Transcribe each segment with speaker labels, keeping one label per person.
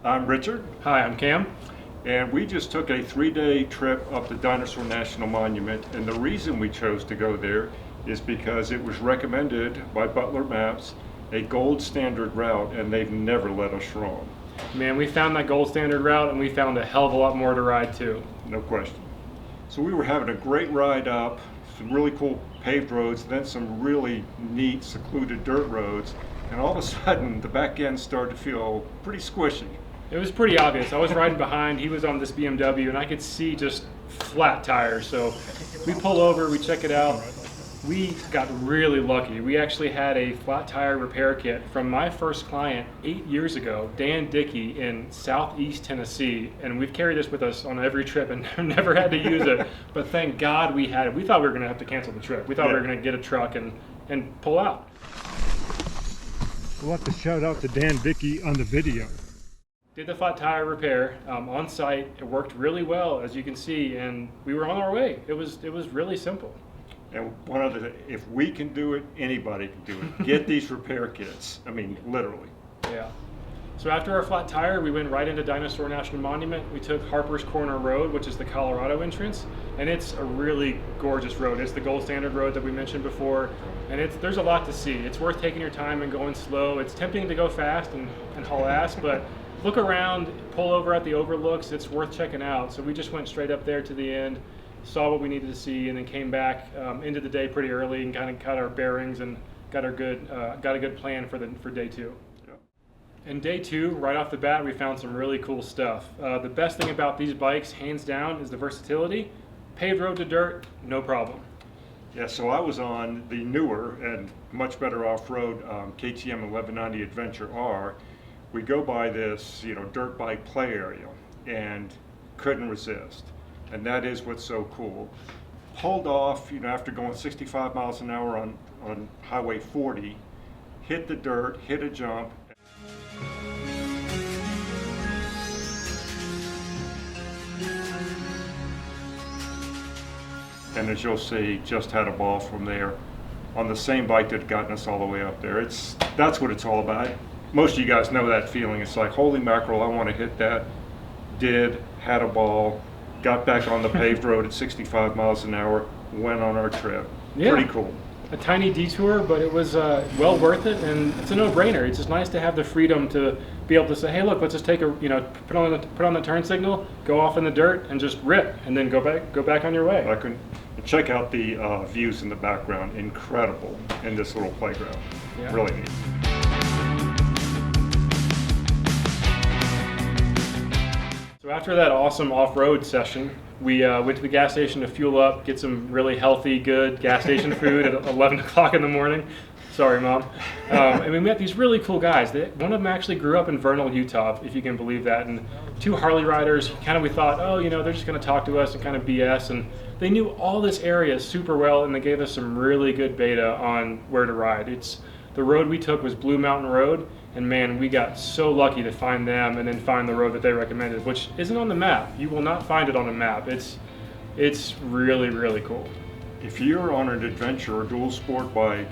Speaker 1: I'm Richard,
Speaker 2: Hi, I'm Cam.
Speaker 1: and we just took a 3-day trip up the Dinosaur National Monument, and the reason we chose to go there is because it was recommended by Butler Maps, a gold standard route, and they've never let us wrong.
Speaker 2: Man, we found that gold standard route and we found a hell of a lot more to ride too.
Speaker 1: No question. So we were having a great ride up, some really cool paved roads, then some really neat secluded dirt roads, and all of a sudden the back end started to feel pretty squishy.
Speaker 2: It was pretty obvious. I was riding behind, he was on this BMW, and I could see just flat tires. So we pull over, we check it out. We got really lucky. We actually had a flat tire repair kit from my first client 8 years ago, Dan Dickey in Southeast Tennessee, and we've carried this with us on every trip and never had to use it, but thank God we had it. We thought we were gonna have to cancel the trip. We thought we were gonna get a truck and pull out.
Speaker 1: We'll have to shout out to Dan Dickey on the video.
Speaker 2: Did the flat tire repair on site. It worked really well, as you can see, and we were on our way. It was really simple.
Speaker 1: And one other thing, if we can do it, anybody can do it. Get these repair kits. I mean, literally.
Speaker 2: Yeah. So after our flat tire, we went right into Dinosaur National Monument. We took Harper's Corner Road, which is the Colorado entrance, and it's a really gorgeous road. It's the gold standard road that we mentioned before, and there's a lot to see. It's worth taking your time and going slow. It's tempting to go fast and haul ass, but look around, pull over at the overlooks. It's worth checking out. So we just went straight up there to the end, saw what we needed to see, and then came back into the day pretty early and kind of got our bearings and got a good plan for day two.
Speaker 1: Yeah.
Speaker 2: And day two, right off the bat, we found some really cool stuff. The best thing about these bikes, hands down, is the versatility. Paved road to dirt, no problem.
Speaker 1: Yeah, so I was on the newer and much better off-road KTM 1190 Adventure R. We go by this, dirt bike play area and couldn't resist. And that is what's so cool. Pulled off, after going 65 miles an hour on Highway 40, hit the dirt, hit a jump. And as you'll see, just had a ball from there on the same bike that had gotten us all the way up there. That's what it's all about. Most of you guys know that feeling. It's like, holy mackerel, I want to hit that. Did, had a ball, got back on the paved road at 65 miles an hour, went on our trip.
Speaker 2: Yeah.
Speaker 1: Pretty cool.
Speaker 2: A tiny detour, but it was well worth it, and it's a no-brainer. It's just nice to have the freedom to be able to say, hey, look, let's just take put on the turn signal, go off in the dirt, and just rip, and then go back on your way.
Speaker 1: Check out the views in the background. Incredible in this little playground.
Speaker 2: Yeah.
Speaker 1: Really neat.
Speaker 2: So after that awesome off-road session, we went to the gas station to fuel up, get some really healthy, good gas station food at 11 o'clock in the morning. Sorry, Mom. And we met these really cool guys. One of them actually grew up in Vernal, Utah, if you can believe that. And two Harley riders, we thought, they're just going to talk to us and kind of BS. And they knew all this area super well, and they gave us some really good beta on where to ride. The road we took was Blue Mountain Road, and man, we got so lucky to find them and then find the road that they recommended, which isn't on the map. You will not find it on a map. It's really, really cool.
Speaker 1: If you're on an adventure or dual sport bike,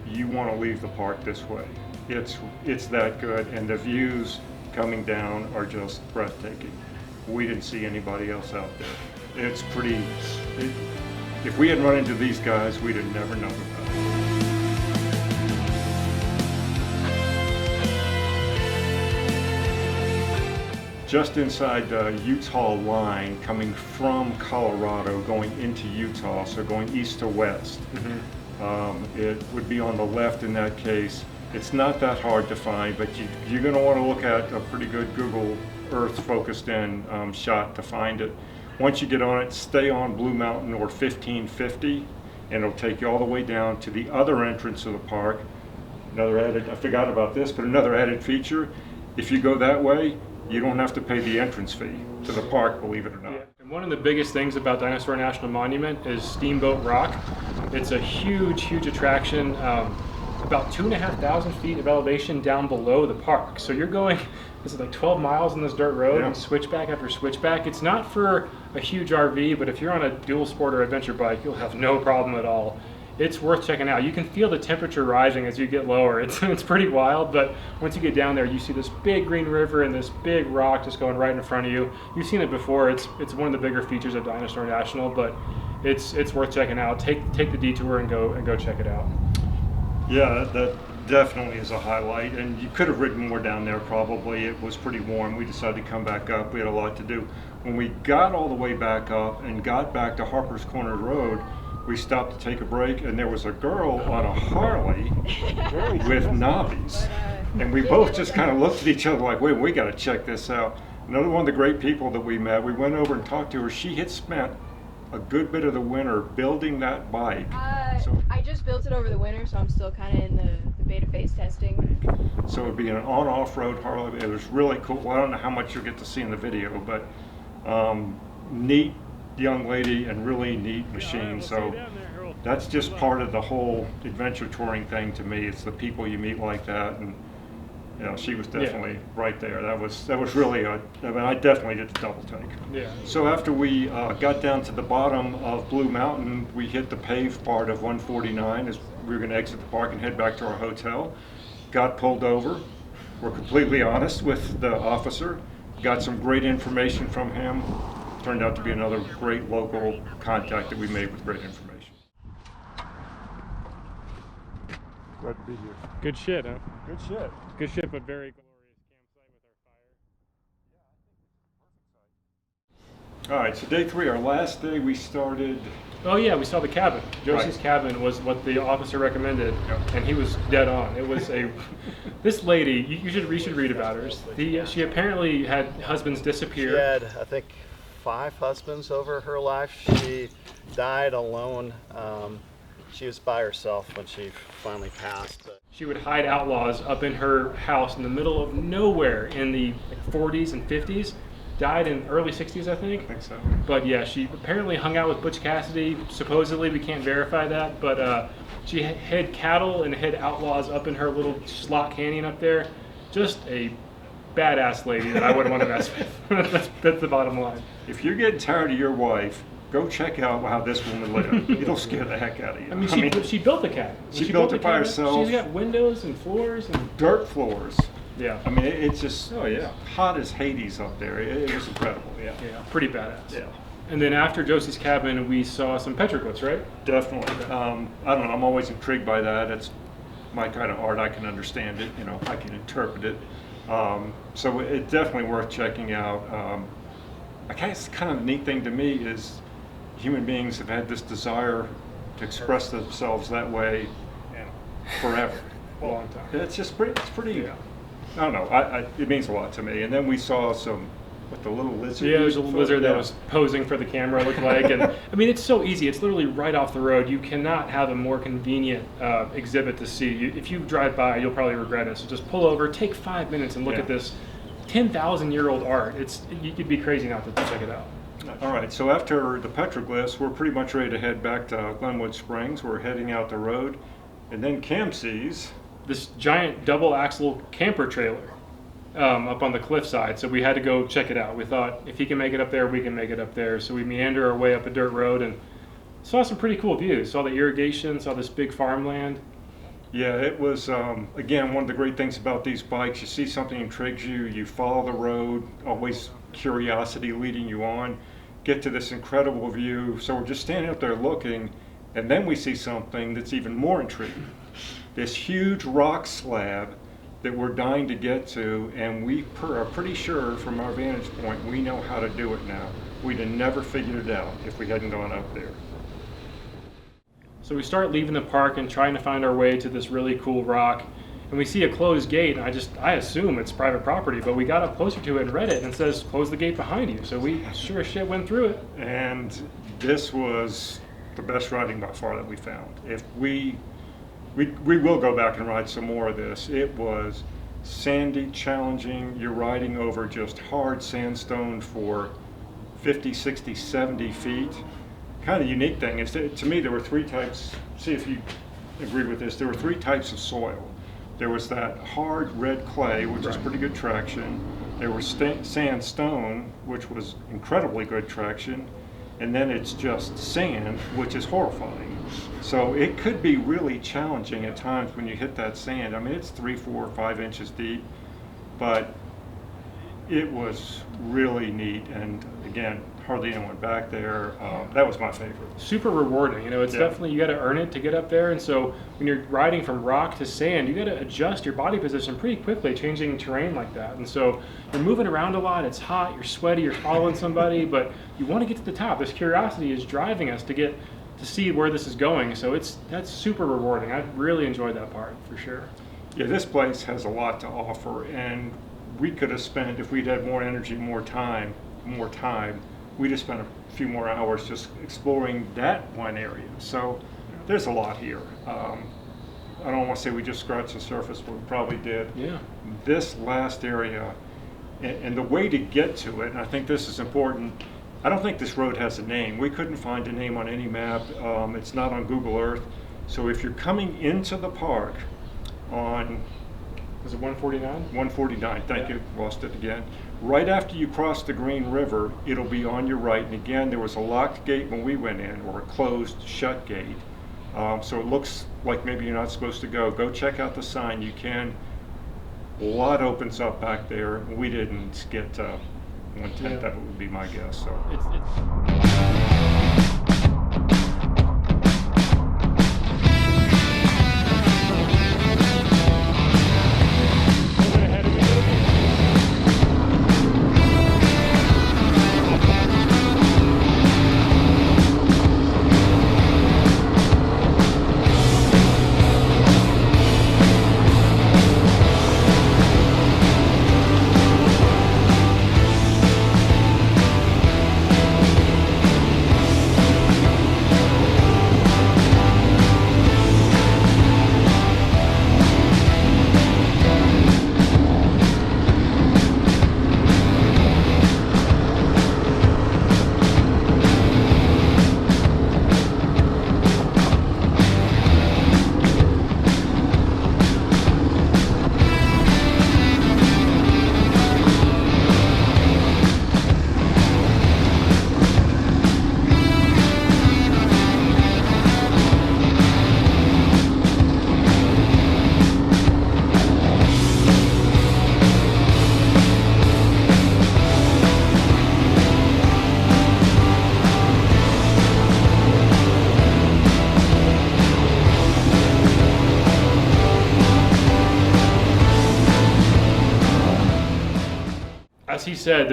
Speaker 1: you want to leave the park this way. It's that good, and the views coming down are just breathtaking. We didn't see anybody else out there. It's pretty. If we had run into these guys, we'd have never known about it. Just inside the Utah line, coming from Colorado, going into Utah, so going east to west. Mm-hmm. It would be on the left in that case. It's not that hard to find, but you're going to want to look at a pretty good Google Earth focused in shot to find it. Once you get on it, stay on Blue Mountain or 1550, and it'll take you all the way down to the other entrance of the park. I forgot about this, but another added feature, if you go that way, you don't have to pay the entrance fee to the park, believe it or not.
Speaker 2: Yeah. And one of the biggest things about Dinosaur National Monument is Steamboat Rock. It's a huge, huge attraction, about 2,500 feet of elevation down below the park. So you're going, this is like 12 miles on this dirt road, and switchback after switchback. It's not for a huge RV, but if you're on a dual sport or adventure bike, you'll have no problem at all. it's worth checking out. You can feel the temperature rising as you get lower. It's pretty wild, but once you get down there, you see this big green river and this big rock just going right in front of you. You've seen it before. It's one of the bigger features of Dinosaur National, but it's worth checking out. Take the detour and go check it out.
Speaker 1: Yeah, that definitely is a highlight, and you could have ridden more down there probably. It was pretty warm. We decided to come back up. We had a lot to do. When we got all the way back up and got back to Harper's Corner Road, we stopped to take a break, and there was a girl on a Harley with knobbies. And we both just kind of looked at each other like, wait, we got to check this out. Another one of the great people that we met, we went over and talked to her. She had spent a good bit of the winter building that bike.
Speaker 3: So I just built it over the winter, so I'm still kind of in the beta phase testing.
Speaker 1: So it would be an on-off-road Harley. It was really cool. Well, I don't know how much you'll get to see in the video, but neat young lady and really neat machine. So that's just part of the whole adventure touring thing to me. It's the people you meet like that, and you know, she was definitely right there. That was really I mean, I definitely did the double take.
Speaker 2: Yeah.
Speaker 1: So after we got down to the bottom of Blue Mountain, we hit the paved part of 149 as we were going to exit the park and head back to our hotel. Got pulled over. We're completely honest with the officer. Got some great information from him. Turned out to be another great local contact that we made with great information. Glad to be here.
Speaker 2: Good shit, huh?
Speaker 1: Good shit.
Speaker 2: Good shit, but very glorious campsite with our fire.
Speaker 1: All right, so day 3, our last day, we started.
Speaker 2: Oh yeah, we saw the cabin. Josie's
Speaker 1: Right.
Speaker 2: cabin was what the officer recommended,
Speaker 1: Yep.
Speaker 2: and he was dead on. It was this lady. You should read about her. She apparently had husbands disappear.
Speaker 4: She had, I think, 5 husbands over her life. She died alone. She was by herself when she finally passed.
Speaker 2: She would hide outlaws up in her house in the middle of nowhere in the 40s and 50s. Died in early 60s, I think.
Speaker 1: I think so.
Speaker 2: But yeah, she apparently hung out with Butch Cassidy. Supposedly, we can't verify that, but she hid cattle and hid outlaws up in her little slot canyon up there. Just a badass lady that I wouldn't want to mess with. That's the bottom line.
Speaker 1: If you're getting tired of your wife, go check out how this woman lived. It'll scare the heck out of you.
Speaker 2: I mean, she built the cabin.
Speaker 1: She built
Speaker 2: the
Speaker 1: it by
Speaker 2: cabin,
Speaker 1: herself.
Speaker 2: She's got windows and floors and
Speaker 1: Dirt floors.
Speaker 2: yeah.
Speaker 1: I mean, it's just hot as Hades up there. It was incredible. Yeah.
Speaker 2: Yeah, pretty badass.
Speaker 1: Yeah.
Speaker 2: And then after Josie's cabin, we saw some petroglyphs, right?
Speaker 1: Definitely. I don't know. I'm always intrigued by that. It's my kind of art. I can understand it. You know, I can interpret it. So it's definitely worth checking out. I guess kind of the neat thing to me is human beings have had this desire to express themselves that way forever.
Speaker 2: A long time.
Speaker 1: It's just pretty. It's pretty. I don't know. It means a lot to me. And then we saw some. What, the little lizard?
Speaker 2: Yeah, there's a lizard that was posing for the camera, it looked like. And I mean, it's so easy. It's literally right off the road. You cannot have a more convenient exhibit to see. If you drive by, you'll probably regret it. So just pull over, take 5 minutes and look at this 10,000-year-old art. You'd be crazy not to check it out.
Speaker 1: All right, so after the petroglyphs, we're pretty much ready to head back to Glenwood Springs. We're heading out the road. And then Cam sees
Speaker 2: this giant double axle camper trailer up on the cliffside, so we had to go check it out. We thought if he can make it up there, we can make it up there. So we meander our way up a dirt road and saw some pretty cool views. Saw the irrigation, saw this big farmland.
Speaker 1: Yeah, it was, again, one of the great things about these bikes. You see something intrigues you, you follow the road, always curiosity leading you on, get to this incredible view. So we're just standing up there looking, and then we see something that's even more intriguing. This huge rock slab that we're dying to get to, and we are pretty sure from our vantage point we know how to do it now. We'd have never figured it out if we hadn't gone up there.
Speaker 2: So we start leaving the park and trying to find our way to this really cool rock, and we see a closed gate, and I assume it's private property, but we got up closer to it and read it, and it says close the gate behind you. So we sure as shit went through it.
Speaker 1: And this was the best riding by far that we found. If we will go back and ride some more of this. It was sandy, challenging. You're riding over just hard sandstone for 50, 60, 70 feet. Kind of unique thing is that, to me, there were 3 types. See if you agree with this. There were 3 types of soil. There was that hard red clay, which is pretty good traction. There was sandstone, which was incredibly good traction. And then it's just sand, which is horrifying. So it could be really challenging at times when you hit that sand. I mean, it's 3, 4, 5 inches deep, but it was really neat. And again, hardly anyone back there. That was my favorite.
Speaker 2: Super rewarding. You know, it's
Speaker 1: Yeah.
Speaker 2: definitely, you got to earn it to get up there. And so when you're riding from rock to sand, you got to adjust your body position pretty quickly, changing terrain like that. And so you're moving around a lot. It's hot. You're sweaty. You're following somebody, but you want to get to the top. This curiosity is driving us to see where this is going. So that's super rewarding. I really enjoyed that part for sure.
Speaker 1: Yeah, this place has a lot to offer, and we could have spent, if we'd had more energy, more time, we'd have spent a few more hours just exploring that one area. So there's a lot here. I don't want to say we just scratched the surface, but we probably did.
Speaker 2: Yeah.
Speaker 1: This last area, and the way to get to it, and I think this is important, I don't think this road has a name. We couldn't find a name on any map. It's not on Google Earth. So if you're coming into the park on
Speaker 2: Was it 149?
Speaker 1: 149, thank you, lost it again. Right after you cross the Green River, it'll be on your right. And again, there was a locked gate when we went in, or a closed, shut gate. So it looks like maybe you're not supposed to go. Go check out the sign, you can. A lot opens up back there. We didn't get 1/10 of it would be my guess. So
Speaker 2: It's As he said,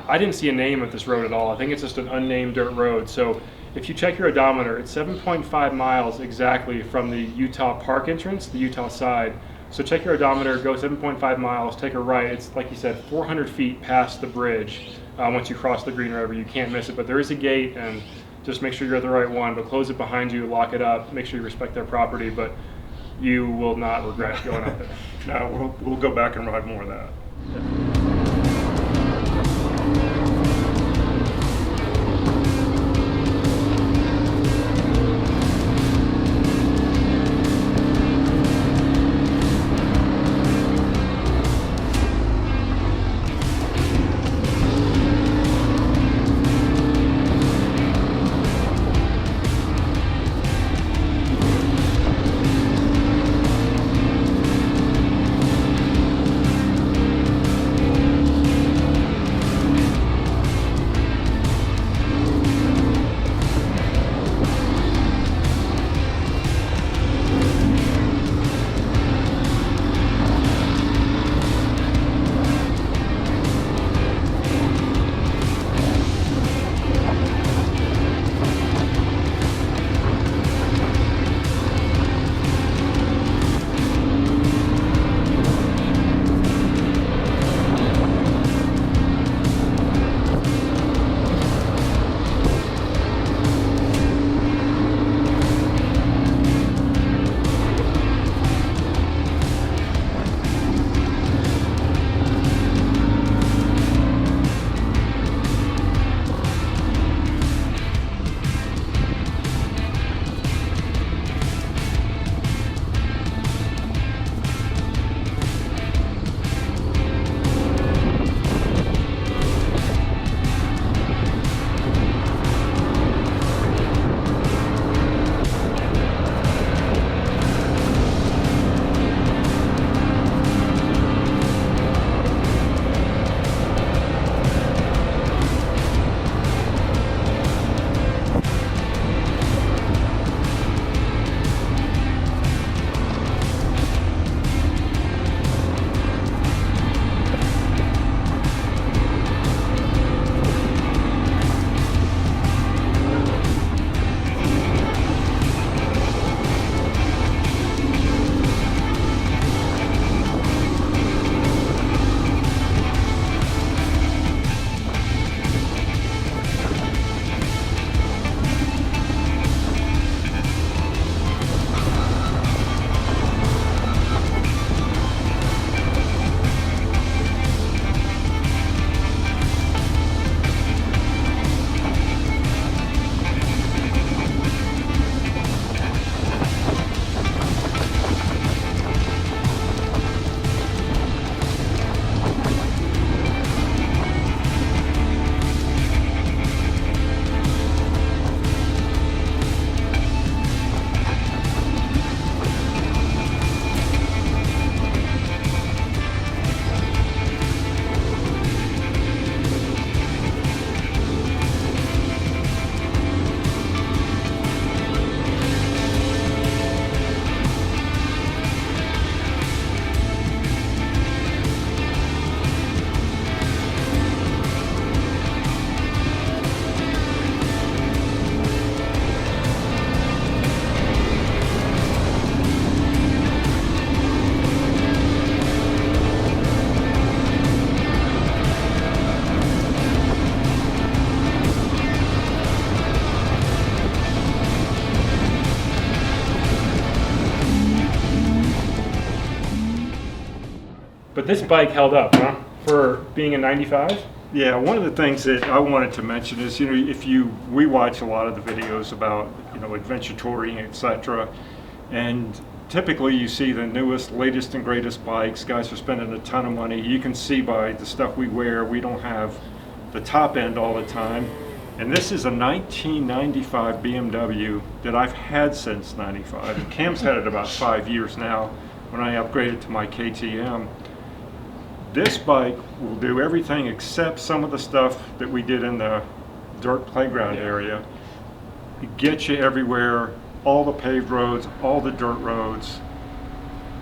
Speaker 2: I didn't see a name of this road at all. I think it's just an unnamed dirt road. So if you check your odometer, it's 7.5 miles exactly from the Utah Park entrance, the Utah side. So check your odometer, go 7.5 miles, take a right. It's, like you said, 400 feet past the bridge. Once you cross the Green River, you can't miss it. But there is a gate, and just make sure you're at the right one. But close it behind you, lock it up, make sure you respect their property. But you will not regret going up there.
Speaker 1: no, we'll go back and ride more of that.
Speaker 2: But this bike held up, huh? For being a 95?
Speaker 1: Yeah, one of the things that I wanted to mention is, you know, we watch a lot of the videos about, you know, adventure touring, etc. And typically you see the newest, latest and greatest bikes. Guys are spending a ton of money. You can see by the stuff we wear, we don't have the top end all the time. And this is a 1995 BMW that I've had since 95. And Cam's had it about 5 years now when I upgraded to my KTM. This bike will do everything except some of the stuff that we did in the dirt playground area. It gets you everywhere, all the paved roads, all the dirt roads.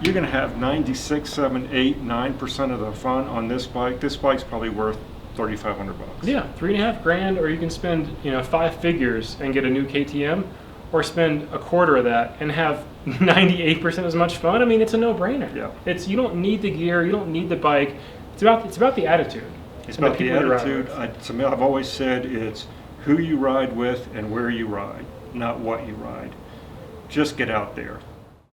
Speaker 1: You're gonna have 96, 7, 8, 9% of the fun on this bike. This bike's probably worth $3,500 bucks.
Speaker 2: Yeah, $3.5 grand, or you can spend, you know, 5 figures and get a new KTM, or spend a quarter of that and have 98% as much fun. I mean, it's a no-brainer.
Speaker 1: Yeah.
Speaker 2: It's, you don't need the gear, you don't need the bike. It's about the attitude.
Speaker 1: It's
Speaker 2: and
Speaker 1: about the
Speaker 2: people you ride
Speaker 1: attitude.
Speaker 2: with.
Speaker 1: To me, I've always said it's who you ride with and where you ride, not what you ride. Just get out there.